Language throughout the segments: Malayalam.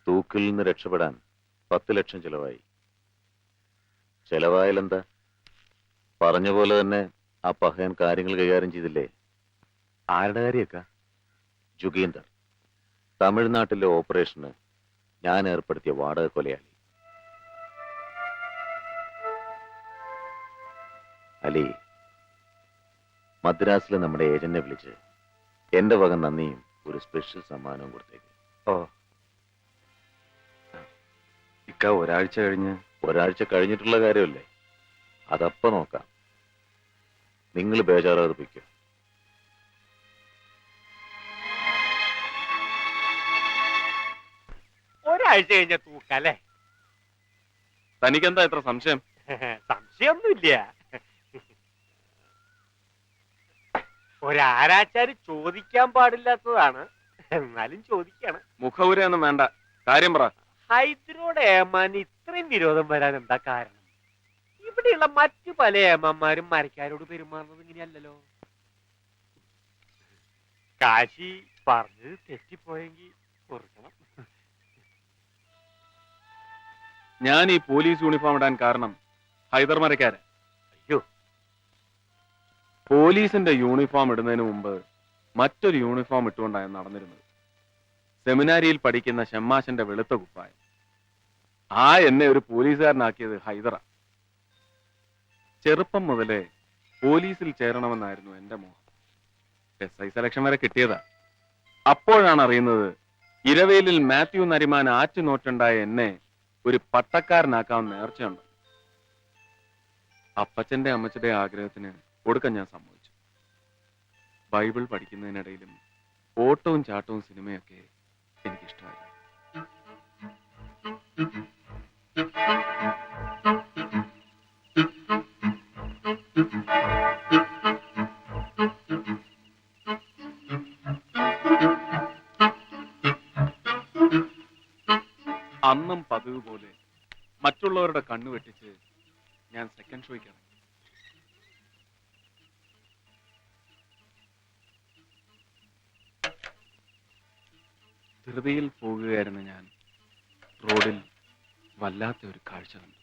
തൂക്കിൽ നിന്ന് രക്ഷപ്പെടാൻ 10 ലക്ഷം ചെലവായി. ചെലവായാലെന്താ? പറഞ്ഞ പോലെ തന്നെ ആ പഹയൻ കാര്യങ്ങൾ കൈകാര്യം ചെയ്തില്ലേ? ആരുടെ കാര്യമൊക്കെ? ജുഗീന്ദർ, തമിഴ്നാട്ടിലെ ഓപ്പറേഷന് ഞാൻ ഏർപ്പെടുത്തിയ വാടക കൊലയാളി. അലി, മദ്രാസിൽ നമ്മുടെ ഏജന്റിനെ വിളിച്ച് എന്റെ വക നന്ദിയും ഒരു സ്പെഷ്യൽ സമ്മാനവും കൊടുത്തേക്ക്. ഓ, ഇക്ക ഒരാഴ്ച കഴിഞ്ഞിട്ടുള്ള കാര്യമല്ലേ, അതപ്പ നോക്കാം. നിങ്ങൾ ബേജാറാതെ പൊയ്ക്കോ. ഒരാഴ്ച കഴിഞ്ഞ തൂക്കല്ലേ? തനിക്കെന്താ ഇത്ര സംശയം? സംശയമൊന്നുമില്ല. ഒരാരാച്ചാര് ചോദിക്കാൻ പാടില്ലാത്തതാണ്, എന്നാലും ചോദിക്കാണ്. മുഖവുരയൊന്നും വേണ്ട, കാര്യം പറ. ഹൈദരോട് ഏമാന് ഇത്രയും വിരോധം വരാൻ എന്താ കാരണം? ഇവിടെയുള്ള മറ്റു പല ഏമാന്മാരും മരക്കാരോട് പെരുമാറുന്നത് ഇങ്ങനെയല്ലല്ലോ. കാശി പറഞ്ഞത് തെറ്റിപ്പോയെങ്കിൽ ഓർക്കണം. ഞാൻ ഈ പോലീസ് യൂണിഫോം ഇടാൻ കാരണം ഹൈദർ മരക്കാരൻ. അയ്യോ, പോലീസിന്റെ യൂണിഫോം ഇടുന്നതിന് മുമ്പ് മറ്റൊരു യൂണിഫോം ഇട്ടുകൊണ്ടാണ് നടന്നിരുന്നത്. സെമിനാരിയിൽ പഠിക്കുന്ന ഷമ്മാശന്റെ വെളുത്ത കുപ്പായം. ആ എന്നെ ഒരു പോലീസുകാരനാക്കിയത് ഹൈദറ. ചെറുപ്പം മുതലേ പോലീസിൽ ചേരണമെന്നായിരുന്നു എന്റെ മോഹം. SI സെലക്ഷൻ വരെ കിട്ടിയതാ. അപ്പോഴാണ് അറിയുന്നത് ഇരവേലിൽ മാത്യു നരിമാൻ ആറ്റുനോറ്റുണ്ടായ എന്നെ ഒരു പട്ടക്കാരനാക്കാൻ നേർച്ചയുണ്ട്. അപ്പച്ചന്റെ അമ്മച്ചന്റെ ആഗ്രഹത്തിന് ഒടുക്കം ഞാൻ സമ്മതിച്ചു. ബൈബിൾ പഠിക്കുന്നതിനിടയിലും ഓട്ടവും ചാട്ടവും സിനിമയൊക്കെ എനിക്കിഷ്ടമായി. അന്നും പതിവ് പോലെ മറ്റുള്ളവരുടെ കണ്ണു വെട്ടിച്ച് ഞാൻ സെക്കൻഡ് ഷോയ്ക്ക് ഇറങ്ങി. ധൃതിയിൽ പോകുകയായിരുന്ന ഞാൻ റോഡിൽ വല്ലാത്ത ഒരു കാഴ്ച കണ്ടു.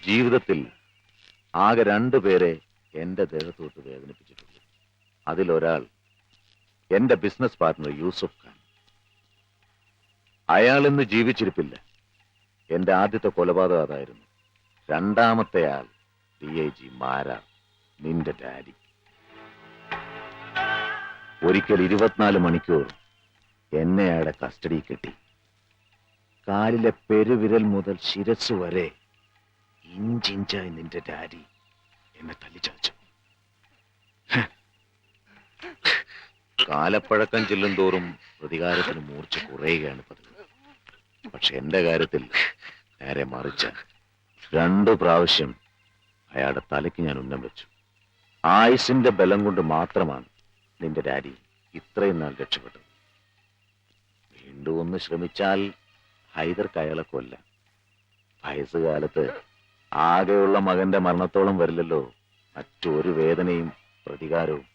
ജീവിതത്തിൽ ആകെ 2 പേരെ എന്റെ ദേഹത്തോട്ട് വേദനിപ്പിച്ചിട്ടുള്ളൂ. അതിലൊരാൾ എന്റെ ബിസിനസ് പാർട്ട്ണർ യൂസുഫ് ഖാൻ. അയാൾ ഇന്ന് ജീവിച്ചിരിപ്പില്ല. എന്റെ ആദ്യത്തെ കൊലപാതകം അതായിരുന്നു. രണ്ടാമത്തെ ആൾ DIG മാരാ, നിന്റെ ഡാഡി. ഒരിക്കൽ 24 മണിക്കൂർ എന്നെ അയാളുടെ കസ്റ്റഡി കെട്ടി. കാലിലെ പെരുവിരൽ മുതൽ ശിരസ് വരെ ഇഞ്ചിഞ്ചായി നിന്റെ ഡാഡി എന്നെ തല്ലിച്ചതച്ചു. കാലപ്പഴക്കം ചെല്ലും തോറും പ്രതികാരത്തിന് മൂർച്ച കുറയുകയാണ് പതിവ്. പക്ഷെ എന്റെ കാര്യത്തിൽ നേരെ മറിച്ച 2 പ്രാവശ്യം അയാളുടെ തലയ്ക്ക് ഞാൻ ഉന്നം വെച്ചു. ആയുസിന്റെ ബലം കൊണ്ട് മാത്രമാണ് നിന്റെ ഡാഡി ഇത്രയും നാൾ രക്ഷപ്പെട്ടത്. വീണ്ടും ഒന്ന് ശ്രമിച്ചാൽ ഹൈദർക്ക് അയാളെ കൊല്ലാം. വയസ്സുകാലത്ത് ആകെയുള്ള മകന്റെ മരണത്തോളം വരില്ലല്ലോ മറ്റൊരു വേദനയും പ്രതികാരവും.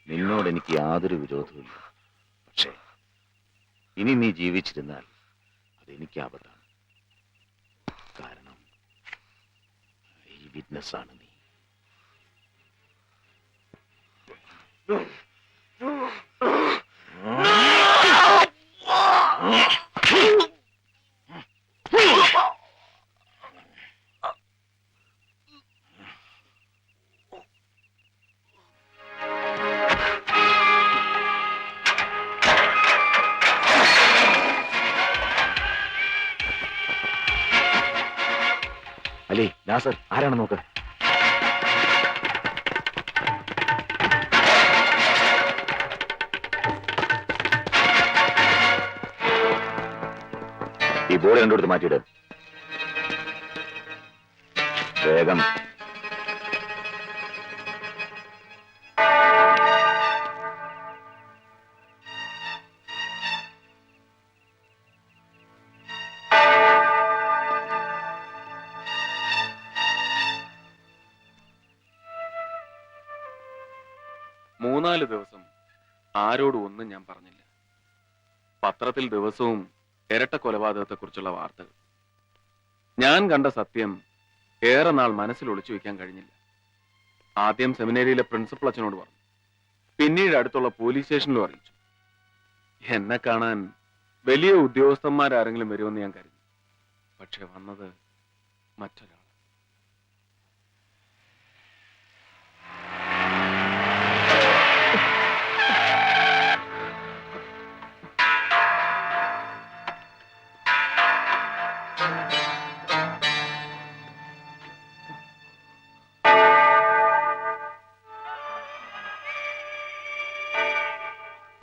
നിന്നോട് എനിക്ക് യാതൊരു വിരോധവുമില്ല. പക്ഷേ ഇനി നീ ജീവിച്ചിരുന്നാൽ അതെനിക്ക് ആപത്താണ്. വിറ്റ്നസ് ആണ് നീ. അലി, നാസർ, ആരാണ് നോക്ക്. ഈ ബോർഡ് രണ്ടിടത്ത് മാറ്റിയിട്. വേഗം. മൂന്നാല് ദിവസം ആരോടും ഒന്നും ഞാൻ പറഞ്ഞില്ല. പത്രത്തിൽ ദിവസവും ഇരട്ട കൊലപാതകത്തെ കുറിച്ചുള്ള വാർത്തകൾ. ഞാൻ കണ്ട സത്യം ഏറെ നാൾ മനസ്സിൽ ഒളിച്ചു വെക്കാൻ കഴിഞ്ഞില്ല. ആദ്യം സെമിനേരിയിലെ പ്രിൻസിപ്പൽ അച്ഛനോട് പറഞ്ഞു, പിന്നീട് അടുത്തുള്ള പോലീസ് സ്റ്റേഷനിലും അറിയിച്ചു. എന്നെ കാണാൻ വലിയ ഉദ്യോഗസ്ഥന്മാരാരെങ്കിലും വരുമെന്ന് ഞാൻ കരുതി. പക്ഷെ വന്നത് മറ്റൊരാൾ.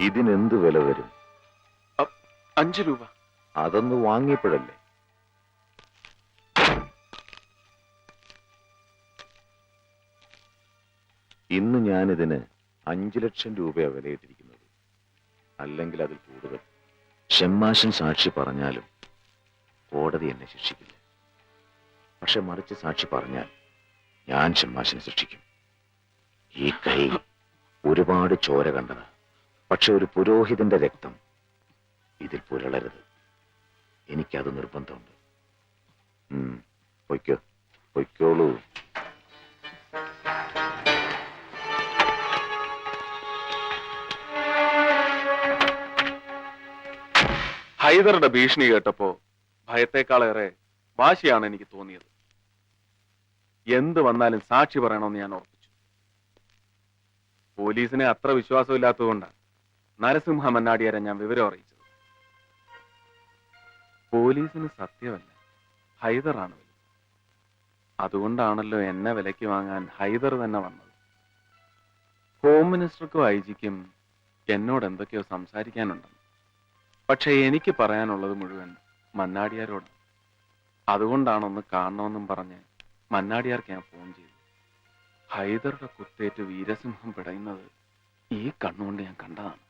ഇതിനെന്ത് വില വരും? 5 രൂപ. അതൊന്ന് വാങ്ങിയപ്പോഴല്ലേ. ഇന്ന് ഞാനിതിന് 5 ലക്ഷം രൂപയാണ് വിലയിട്ടിരിക്കുന്നത്. അല്ലെങ്കിൽ അതിൽ കൂടുതൽ. ഷെമ്മാശൻ സാക്ഷി പറഞ്ഞാലും കോടതി എന്നെ ശിക്ഷിക്കില്ല. പക്ഷെ മറിച്ച് സാക്ഷി പറഞ്ഞാൽ ഞാൻ ഷെമ്മാശനെ ശിക്ഷിക്കും. ഈ കൈ ഒരുപാട് ചോര കണ്ടതാ. പക്ഷെ ഒരു പുരോഹിതന്റെ രക്തം ഇതിൽ പുരളരുത്. എനിക്കത് നിർബന്ധമുണ്ട്. പൊയ്ക്കോ, പൊയ്ക്കോളൂ. ഹൈദറുടെ ഭീഷണി കേട്ടപ്പോ ഭയത്തെക്കാളേറെ വാശിയാണ് എനിക്ക് തോന്നിയത്. എന്ത് വന്നാലും സാക്ഷി പറയണമെന്ന് ഞാൻ ഉറപ്പിച്ചു. പോലീസിനെ അത്ര വിശ്വാസമില്ലാത്തതുകൊണ്ടാണ് നരസിംഹ മന്നാടിയാരെ ഞാൻ വിവരം അറിയിച്ചത്. പോലീസിന് സത്യമല്ല, ഹൈദറാണ് വലുത്. അതുകൊണ്ടാണല്ലോ എന്നെ വിലയ്ക്ക് വാങ്ങാൻ ഹൈദർ തന്നെ വന്നത്. ഹോം മിനിസ്റ്റർക്കും ഐ ജിക്കും എന്നോട് എന്തൊക്കെയോ സംസാരിക്കാനുണ്ടെന്ന്. പക്ഷെ എനിക്ക് പറയാനുള്ളത് മുഴുവൻ മന്നാടിയാരോടാണ്. അതുകൊണ്ടാണൊന്ന് കാണണമെന്നും പറഞ്ഞ് മന്നാടിയാർക്ക് ഞാൻ ഫോൺ ചെയ്തു. ഹൈദറുടെ കുത്തേറ്റ് വീരസിംഹം പിടയുന്നത് ഈ കണ്ണുകൊണ്ട് ഞാൻ കണ്ടതാണ്.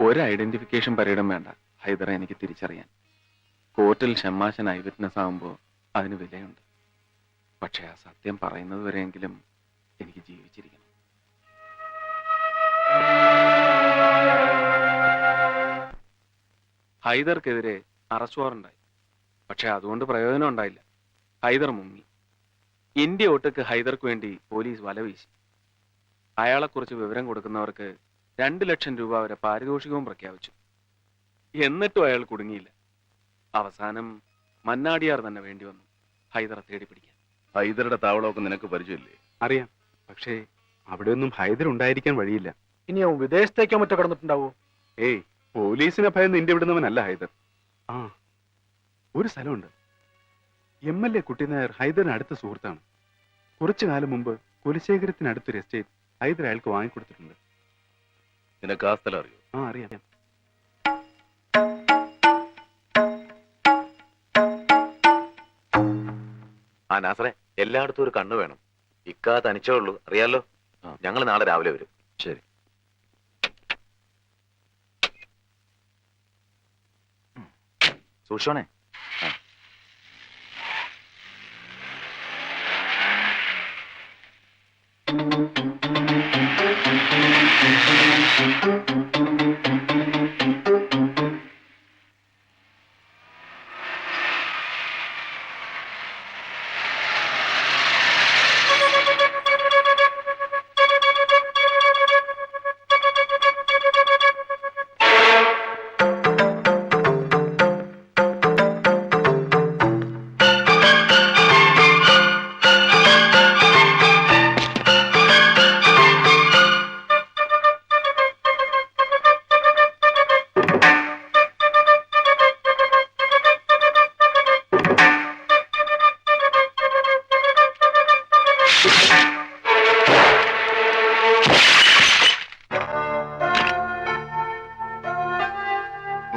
ഒരു ഐഡന്റിഫിക്കേഷൻ പരേഡും വേണ്ട ഹൈദറെ എനിക്ക് തിരിച്ചറിയാൻ. കോർട്ടിൽ ഷെമ്മാശൻ ഐ വിറ്റ്നസ് ആകുമ്പോൾ അതിന് വിലയുണ്ട്. പക്ഷെ ആ സത്യം പറയുന്നത് വരെയെങ്കിലും എനിക്ക് ജീവിച്ചിരിക്കണം. ഹൈദർക്കെതിരെ അറസ്റ്റ് വാറണ്ടായി. പക്ഷെ അതുകൊണ്ട് പ്രയോജനം ഉണ്ടായില്ല. ഹൈദർ മുങ്ങി. ഇന്ത്യ ഒട്ടുക്ക് ഹൈദർക്ക് വേണ്ടി പോലീസ് വല വീശി. അയാളെക്കുറിച്ച് വിവരം കൊടുക്കുന്നവർക്ക് 2 ലക്ഷം രൂപ വരെ പാരിതോഷികവും പ്രഖ്യാപിച്ചു. എന്നിട്ടും അയാൾ കുടുങ്ങിയില്ല. അവസാനം മന്നാടിയാർ തന്നെ വേണ്ടി വന്നു ഹൈദറെ തേടി പിടിക്കാൻ. ഹൈദറുടെ താവളമൊക്കെ നിനക്ക് പരിചയമില്ലേ? അറിയാം. പക്ഷേ അവിടെയൊന്നും ഹൈദർ ഉണ്ടായിരിക്കാൻ വഴിയില്ല. ഇനി അവൻ വിദേശത്തേക്കോ മറ്റോ കടന്നിട്ടുണ്ടാവോ? ഏയ്, പോലീസിനെ ഭയന്ന് ഇന്ത്യ വിടുന്നവനല്ല ഹൈദർ. ആ, ഒരു സ്ഥലമുണ്ട്. MLA കുട്ടിനായർ ഹൈദറിന് അടുത്ത സുഹൃത്താണ്. കുറച്ചു കാലം മുമ്പ് കുലശേഖരത്തിനടുത്തൊരു എസ്റ്റേറ്റ് ഹൈദർ അയാൾക്ക് വാങ്ങിക്കൊടുത്തിട്ടുണ്ട്. നിനക്ക് ആ സ്ഥലം അറിയോ? ആ, അറിയാം. ആ നാസറെ, എല്ലായിടത്തും ഒരു കണ്ണു വേണം. ഇക്കാ തനിച്ചേ ഉള്ളൂ, അറിയാലോ. ഞങ്ങൾ നാളെ രാവിലെ വരും. ശരി. സൂക്ഷിച്ചോണേ.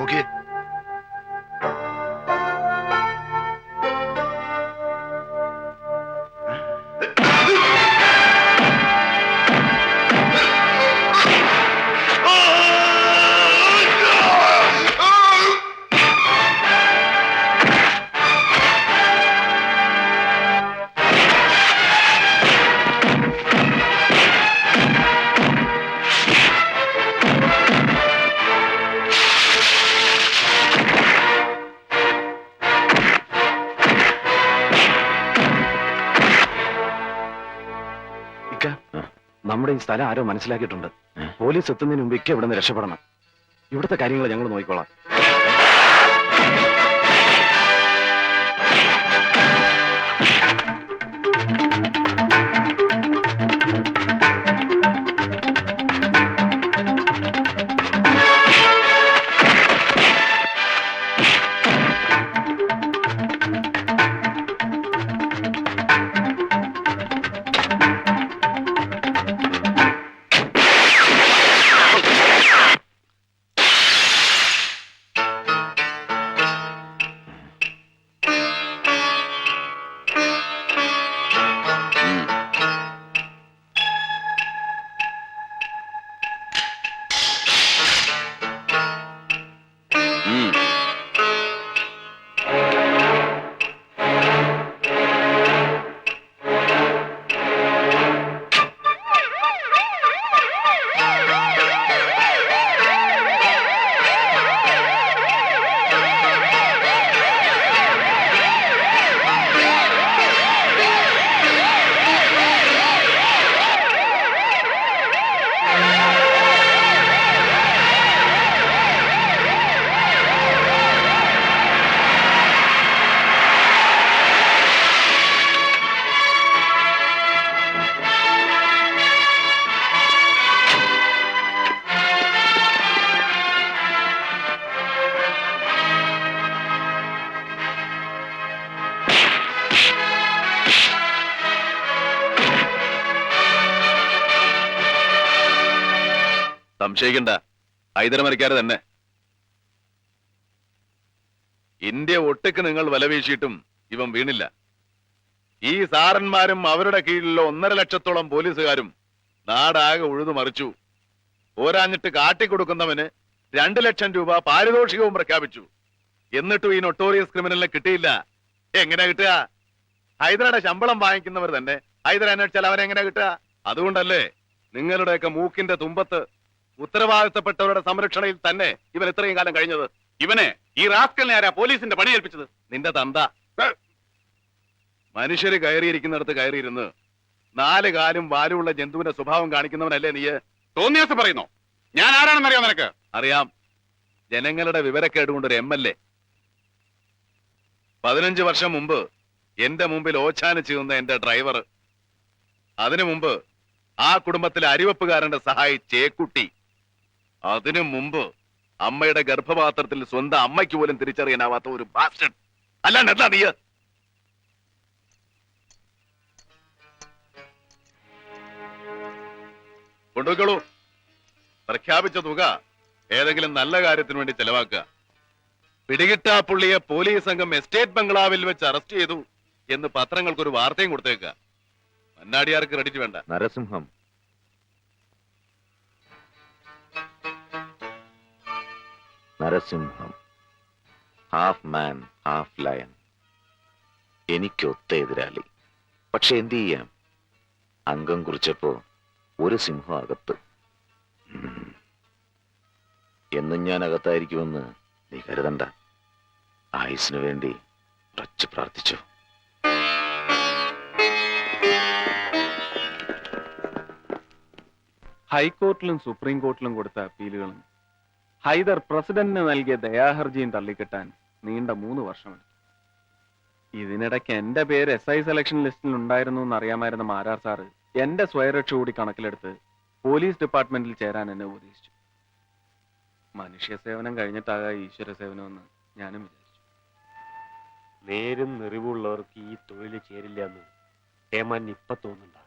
നോക്കിയേ. നമ്മുടെ ഈ സ്ഥലം ആരോ മനസ്സിലാക്കിയിട്ടുണ്ട്. പോലീസ് എത്തുന്നതിന് മുമ്പ് ഇക്ക ഇവിടെ നിന്ന് രക്ഷപ്പെടണം. ഇവിടുത്തെ കാര്യങ്ങൾ ഞങ്ങൾ നോക്കിക്കോളാം. സംശയിക്കണ്ട, ഹൈദരമരക്കാര് തന്നെ. ഇന്ത്യ ഒട്ടുക്ക് നിങ്ങൾ വലവീശിയിട്ടും ഇവൻ വീണില്ല. ഈ സാറന്മാരും അവരുടെ കീഴിലുള്ള 1.5 ലക്ഷത്തോളം പോലീസുകാരും നാടാകെ ഉഴുതു മറിച്ചു. പോരാഞ്ഞിട്ട് കാട്ടിക്കൊടുക്കുന്നവന് 2 ലക്ഷം രൂപ പാരിതോഷികവും പ്രഖ്യാപിച്ചു. എന്നിട്ടും ഈ നൊട്ടോറിയസ് ക്രിമിനലിനെ കിട്ടിയില്ല. എങ്ങനെ കിട്ടുക? ഹൈദരയുടെ ശമ്പളം വാങ്ങിക്കുന്നവർ തന്നെ ഹൈദര അന്വേഷിച്ചാൽ അവരെങ്ങനെ കിട്ടുക? അതുകൊണ്ടല്ലേ നിങ്ങളുടെയൊക്കെ മൂക്കിന്റെ തുമ്പത്ത് ഉത്തരവാദിത്തപ്പെട്ടവരുടെ സംരക്ഷണയിൽ തന്നെ ഇവൻ ഇത്രയും കാലം കഴിഞ്ഞത്. ഇവനെ, ഈ റാസ്കലിനെ ആരാ പോലീസിന്റെ പണി ഏൽപ്പിച്ചത്? നിന്റെ തന്ത. മനുഷ്യര് കയറിയിരിക്കുന്നിടത്ത് കയറിയിരുന്ന് 4 കാലും വാലുമുള്ള ജന്തുവിന്റെ സ്വഭാവം കാണിക്കുന്നവനല്ലേ നീ? തോന്നിയാസം പറയുന്നോ? ഞാൻ ആരാണെന്നറിയോ നിനക്ക്? അറിയാം. ജനങ്ങളുടെ വിവരക്കേടുകൊണ്ട് ഒരു MLA. 15 വർഷം മുമ്പ് എന്റെ മുമ്പിൽ ഓച്ചാനിച്ച് നിന്ന എന്റെ ഡ്രൈവർ. അതിനു മുമ്പ് ആ കുടുംബത്തിലെ അരിവെപ്പുകാരന്റെ സഹായി ചേക്കുട്ടി. അതിനു മുമ്പ് അമ്മയുടെ ഗർഭപാത്രത്തിൽ സ്വന്തം അമ്മയ്ക്ക് പോലും തിരിച്ചറിയാനാവാത്ത ഒരു ബാസ്റ്റഡ്. അല്ലാണ്ട് എന്താ നീ? കൊണ്ടുപോയിക്കോളൂ. പ്രഖ്യാപിച്ച തുക ഏതെങ്കിലും നല്ല കാര്യത്തിന് വേണ്ടി ചെലവാക്കുക. പിടികിട്ടാ പുള്ളിയെ പോലീസ് സംഘം എസ്റ്റേറ്റ് ബംഗ്ലാവിൽ വെച്ച് അറസ്റ്റ് ചെയ്തു എന്ന് പത്രങ്ങൾക്കൊരു വാർത്തയും കൊടുത്തേക്കുക. മന്നാടിയാർക്ക് ക്രെഡിറ്റ് വേണ്ട. Narasimham, Narasimham, half man half lion. എനിക്കൊത്ത എതിരാളി. പക്ഷെ എന്ത് ചെയ്യാം? അംഗം കുറിച്ചപ്പോ ഒരു സിംഹം അകത്ത്. എന്നും ഞാൻ അകത്തായിരിക്കുമെന്ന് നീ കരുതണ്ട. ആയുസിനു വേണ്ടി ഉറച്ചു പ്രാർത്ഥിച്ചു. ഹൈക്കോർട്ടിലും സുപ്രീം കോർട്ടിലും കൊടുത്ത അപ്പീലുകളും ഹൈദർ പ്രസിഡന്റിന് നൽകിയ ദയാഹർജിയും തള്ളിക്കിട്ടാൻ നീണ്ട 3 വർഷമെടുത്തു. ഇതിനിടയ്ക്ക് എന്റെ പേര് SI സെലക്ഷൻ ലിസ്റ്റിൽ ഉണ്ടായിരുന്നു എന്നറിയാമായിരുന്ന മാരാർ സാറ് എന്റെ സ്വയരക്ഷ കൂടി കണക്കിലെടുത്ത് പോലീസ് ഡിപ്പാർട്ട്മെന്റിൽ ചേരാൻ എന്നെ ഉപദേശിച്ചു. മനുഷ്യ സേവനം കഴിഞ്ഞിട്ടാകാം ഈശ്വര സേവനമെന്ന് ഞാനും വിചാരിച്ചു. നേരും നിറിവുള്ളവർക്ക് ഈ തൊഴിൽ ചേരില്ല എന്ന് ഏമാൻ ഇപ്പൊ തോന്നുന്നുണ്ടാ?